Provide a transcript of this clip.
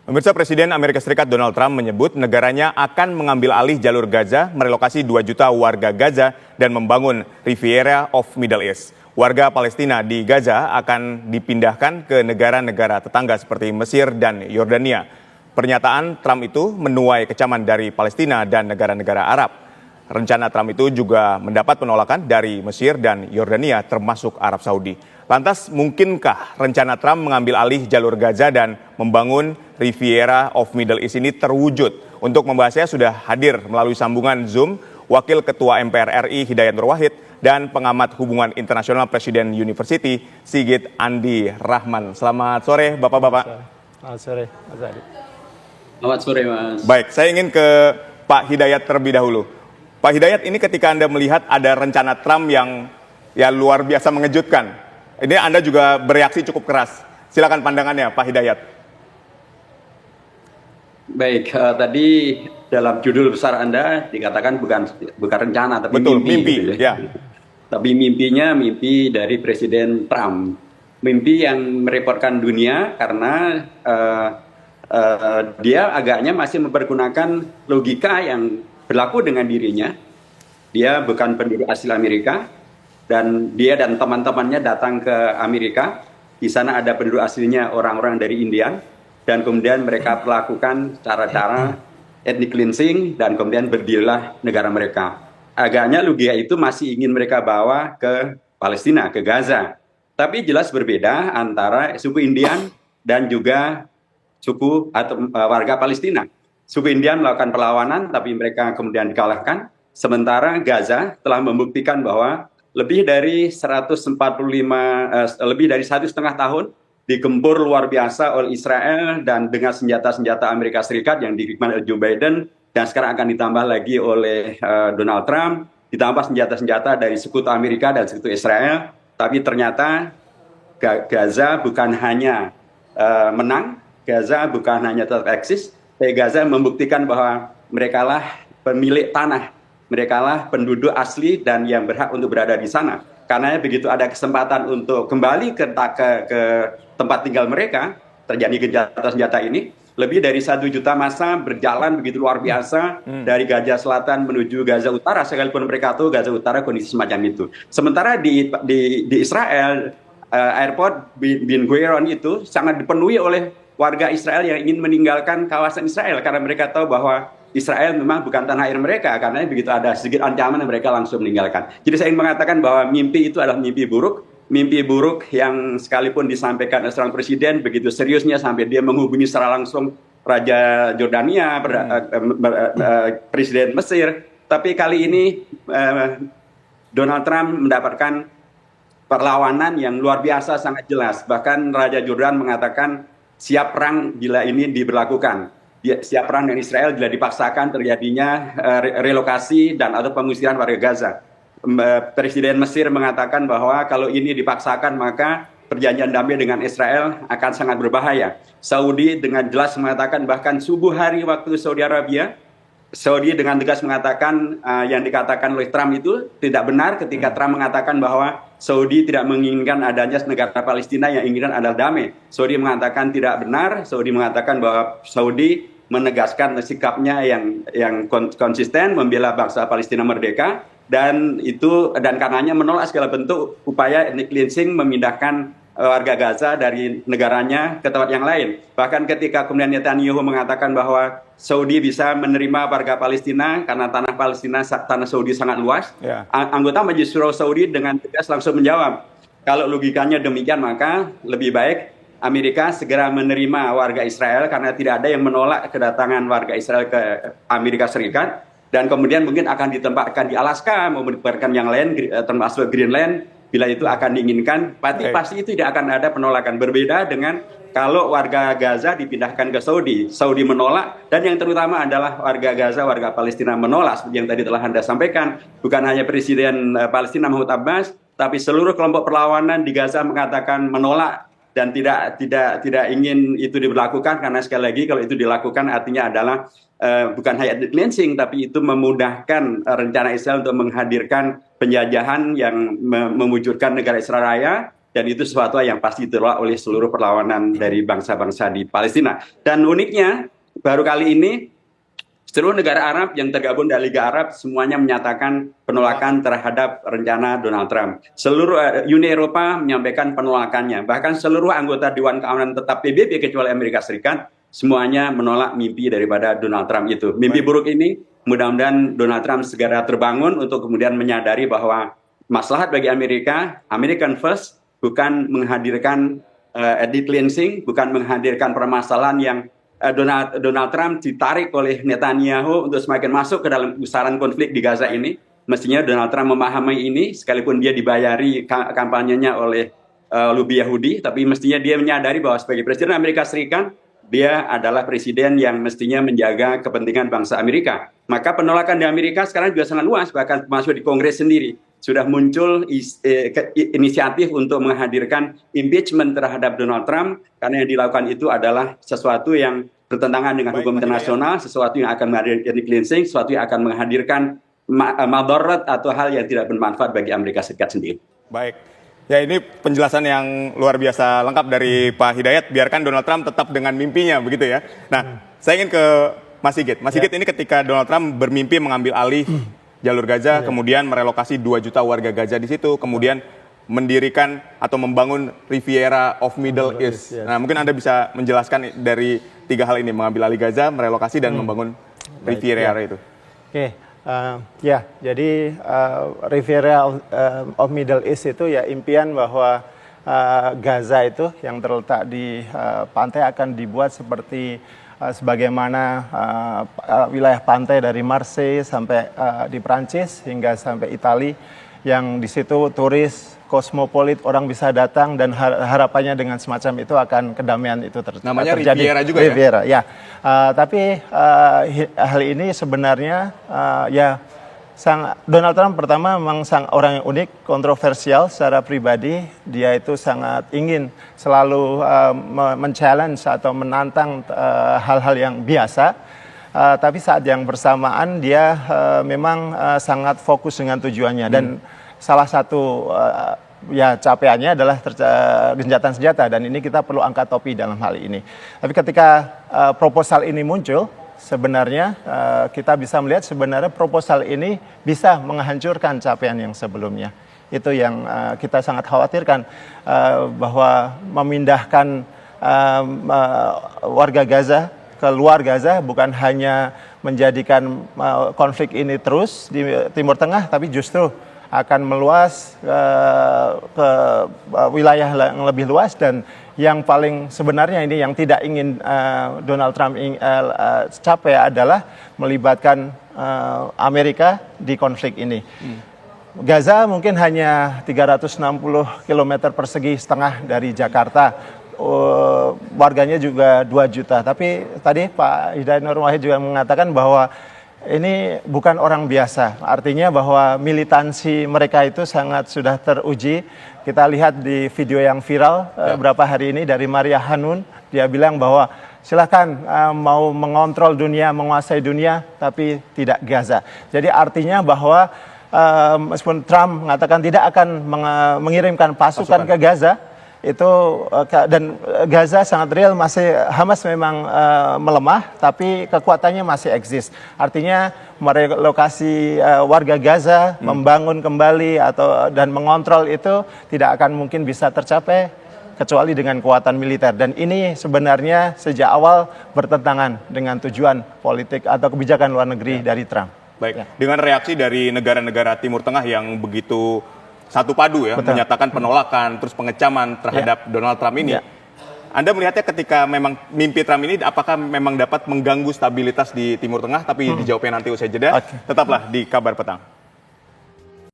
Pemirsa, Presiden Amerika Serikat Donald Trump menyebut negaranya akan mengambil alih jalur Gaza, merelokasi 2 juta warga Gaza, dan membangun Riviera of Middle East. Warga Palestina di Gaza akan dipindahkan ke negara-negara tetangga seperti Mesir dan Yordania. Pernyataan Trump itu menuai kecaman dari Palestina dan negara-negara Arab. Rencana Trump itu juga mendapat penolakan dari Mesir dan Yordania termasuk Arab Saudi. Lantas mungkinkah rencana Trump mengambil alih jalur Gaza dan membangun Riviera of Middle East ini terwujud? Untuk membahasnya sudah hadir melalui sambungan Zoom Wakil Ketua MPR RI Hidayat Nur Wahid dan pengamat hubungan internasional Presiden University Sigit Andi Rahman. Selamat sore Bapak-Bapak. Selamat sore Mas Adi. Selamat sore Mas. Baik, saya ingin ke Pak Hidayat terlebih dahulu. Pak Hidayat, ini ketika Anda melihat ada rencana Trump yang luar biasa mengejutkan, ini Anda juga bereaksi cukup keras. Silakan pandangannya Pak Hidayat. Baik, tadi dalam judul besar Anda dikatakan bukan rencana, tapi betul, mimpi gitu ya. Tapi mimpinya mimpi dari Presiden Trump. Mimpi yang merepotkan dunia karena dia agaknya masih mempergunakan logika yang berlaku dengan dirinya. Dia bukan penduduk asli Amerika, dan dia dan teman-temannya datang ke Amerika. Di sana ada penduduk aslinya orang-orang dari India, dan kemudian mereka melakukan cara-cara ethnic cleansing, dan kemudian berdirilah negara mereka. Agaknya logika itu masih ingin mereka bawa ke Palestina, ke Gaza. Tapi jelas berbeda antara suku Indian dan juga suku atau warga Palestina. Suku Indian melakukan perlawanan, tapi mereka kemudian dikalahkan. Sementara Gaza telah membuktikan bahwa lebih dari 1,5 tahun digempur luar biasa oleh Israel dan dengan senjata-senjata Amerika Serikat yang diberikan oleh Joe Biden, dan sekarang akan ditambah lagi oleh Donald Trump, ditambah senjata-senjata dari sekutu Amerika dan sekutu Israel. Tapi ternyata Gaza bukan hanya menang, Gaza bukan hanya tetap eksis, tapi Gaza membuktikan bahwa merekalah pemilik tanah, merekalah penduduk asli dan yang berhak untuk berada di sana. Karena begitu ada kesempatan untuk kembali ke tempat tinggal mereka, terjadi gencatan senjata ini, lebih dari 1 juta massa berjalan begitu luar biasa dari Gaza Selatan menuju Gaza Utara, sekalipun mereka tahu Gaza Utara kondisi semacam itu. Sementara di Israel, airport Ben Gurion itu sangat dipenuhi oleh warga Israel yang ingin meninggalkan kawasan Israel karena mereka tahu bahwa Israel memang bukan tanah air mereka, karena begitu ada sedikit ancaman mereka langsung meninggalkan. Jadi saya ingin mengatakan bahwa mimpi itu adalah mimpi buruk yang sekalipun disampaikan oleh seorang presiden begitu seriusnya sampai dia menghubungi secara langsung Raja Jordania, Presiden Mesir. Tapi kali ini Donald Trump mendapatkan perlawanan yang luar biasa sangat jelas. Bahkan Raja Jordan mengatakan siap perang bila ini diberlakukan. Siap perang dengan Israel bila dipaksakan terjadinya relokasi dan atau pengusiran warga Gaza. Presiden Mesir mengatakan bahwa kalau ini dipaksakan maka perjanjian damai dengan Israel akan sangat berbahaya. Saudi dengan jelas mengatakan, bahkan subuh hari waktu Saudi Arabia, Saudi dengan tegas mengatakan yang dikatakan oleh Trump itu tidak benar ketika Trump mengatakan bahwa Saudi tidak menginginkan adanya negara Palestina, yang inginkan adalah damai. Saudi mengatakan tidak benar. Saudi mengatakan bahwa Saudi menegaskan sikapnya yang konsisten membela bangsa Palestina merdeka, dan karenanya menolak segala bentuk upaya ethnic cleansing, memindahkan warga Gaza dari negaranya ke tempat yang lain. Bahkan ketika kemudian Netanyahu mengatakan bahwa Saudi bisa menerima warga Palestina karena tanah Palestina, tanah Saudi sangat luas, anggota Majelis Syuro Saudi dengan tegas langsung menjawab, kalau logikanya demikian maka lebih baik Amerika segera menerima warga Israel karena tidak ada yang menolak kedatangan warga Israel ke Amerika Serikat, dan kemudian mungkin akan ditempatkan di Alaska, maupun yang lain termasuk Greenland bila itu akan diinginkan. Pasti itu tidak akan ada penolakan. Berbeda dengan kalau warga Gaza dipindahkan ke Saudi, Saudi menolak, dan yang terutama adalah warga Gaza, warga Palestina menolak. Seperti yang tadi telah Anda sampaikan, bukan hanya Presiden Palestina Mahmud Abbas, tapi seluruh kelompok perlawanan di Gaza mengatakan menolak dan tidak ingin itu diberlakukan, karena sekali lagi kalau itu dilakukan artinya adalah bukan hanya ethnic cleansing, tapi itu memudahkan rencana Israel untuk menghadirkan penjajahan yang mewujudkan negara Israel Raya, dan itu sesuatu yang pasti ditolak oleh seluruh perlawanan dari bangsa-bangsa di Palestina. Dan uniknya, baru kali ini seluruh negara Arab yang tergabung dalam Liga Arab semuanya menyatakan penolakan terhadap rencana Donald Trump. Seluruh Uni Eropa menyampaikan penolakannya. Bahkan seluruh anggota Dewan Keamanan Tetap PBB kecuali Amerika Serikat semuanya menolak mimpi daripada Donald Trump itu. Mimpi buruk ini mudah-mudahan Donald Trump segera terbangun untuk kemudian menyadari bahwa maslahat bagi Amerika, American First, bukan menghadirkan ethnic cleansing, bukan menghadirkan permasalahan yang Donald Trump ditarik oleh Netanyahu untuk semakin masuk ke dalam pusaran konflik di Gaza ini. Mestinya Donald Trump memahami ini, sekalipun dia dibayari kampanyenya oleh lobby Yahudi, tapi mestinya dia menyadari bahwa sebagai Presiden Amerika Serikat, dia adalah presiden yang mestinya menjaga kepentingan bangsa Amerika. Maka penolakan di Amerika sekarang juga sangat luas, bahkan masuk di Kongres sendiri. Sudah muncul inisiatif untuk menghadirkan impeachment terhadap Donald Trump, karena yang dilakukan itu adalah sesuatu yang bertentangan dengan hukum internasional, sesuatu yang akan menghadirkan cleansing, sesuatu yang akan menghadirkan madarat atau hal yang tidak bermanfaat bagi Amerika Serikat sendiri. Baik. Ya, ini penjelasan yang luar biasa lengkap dari Pak Hidayat. Biarkan Donald Trump tetap dengan mimpinya, begitu ya. Nah, saya ingin ke Mas Sigit. Mas Sigit, ini ketika Donald Trump bermimpi mengambil alih jalur Gaza, kemudian merelokasi 2 juta warga Gaza di situ, kemudian mendirikan atau membangun Riviera of Middle East. Nah, mungkin Anda bisa menjelaskan dari 3 hal ini, mengambil alih Gaza, merelokasi, dan membangun Riviera itu. Oke, ya, jadi Riviera of Middle East itu ya impian bahwa Gaza itu yang terletak di pantai akan dibuat seperti sebagaimana wilayah pantai dari Marseille sampai di Prancis hingga sampai Italia, yang di situ turis, kosmopolit, orang bisa datang, dan harapannya dengan semacam itu akan kedamaian itu Namanya terjadi. Riviera juga Riviera, ya. Tapi hal ini sebenarnya Donald Trump pertama memang orang yang unik, kontroversial secara pribadi. Dia itu sangat ingin selalu men-challenge atau menantang hal-hal yang biasa. Tapi saat yang bersamaan dia memang sangat fokus dengan tujuannya. Dan salah satu capaiannya adalah gencatan senjata, dan ini kita perlu angkat topi dalam hal ini. Tapi ketika proposal ini muncul, sebenarnya kita bisa melihat sebenarnya proposal ini bisa menghancurkan capaian yang sebelumnya. Itu yang kita sangat khawatirkan, bahwa memindahkan warga Gaza ke luar Gaza bukan hanya menjadikan konflik ini terus di Timur Tengah, tapi justru akan meluas ke wilayah yang lebih luas. Dan yang paling sebenarnya ini yang tidak ingin Donald Trump capai adalah melibatkan Amerika di konflik ini. Gaza mungkin hanya 360 km persegi setengah dari Jakarta. Warganya juga 2 juta. Tapi tadi Pak Hidayat Nur Wahid juga mengatakan bahwa ini bukan orang biasa. Artinya bahwa militansi mereka itu sangat sudah teruji. Kita lihat di video yang viral beberapa hari ini dari Maria Hanun. Dia bilang bahwa silakan mau mengontrol dunia, menguasai dunia, tapi tidak Gaza. Jadi artinya bahwa meskipun Trump mengatakan tidak akan mengirimkan pasukan ke Gaza, itu dan Gaza sangat real, masih Hamas memang melemah, tapi kekuatannya masih eksis. Artinya merelokasi warga Gaza, membangun kembali dan mengontrol itu tidak akan mungkin bisa tercapai kecuali dengan kekuatan militer. Dan ini sebenarnya sejak awal bertentangan dengan tujuan politik atau kebijakan luar negeri dari Trump. Baik, dengan reaksi dari negara-negara Timur Tengah yang begitu satu padu ya, menyatakan penolakan, terus pengecaman terhadap Donald Trump ini. Anda melihatnya ketika memang mimpi Trump ini apakah memang dapat mengganggu stabilitas di Timur Tengah, tapi dijawabnya nanti usai jeda. Tetaplah di Kabar Petang.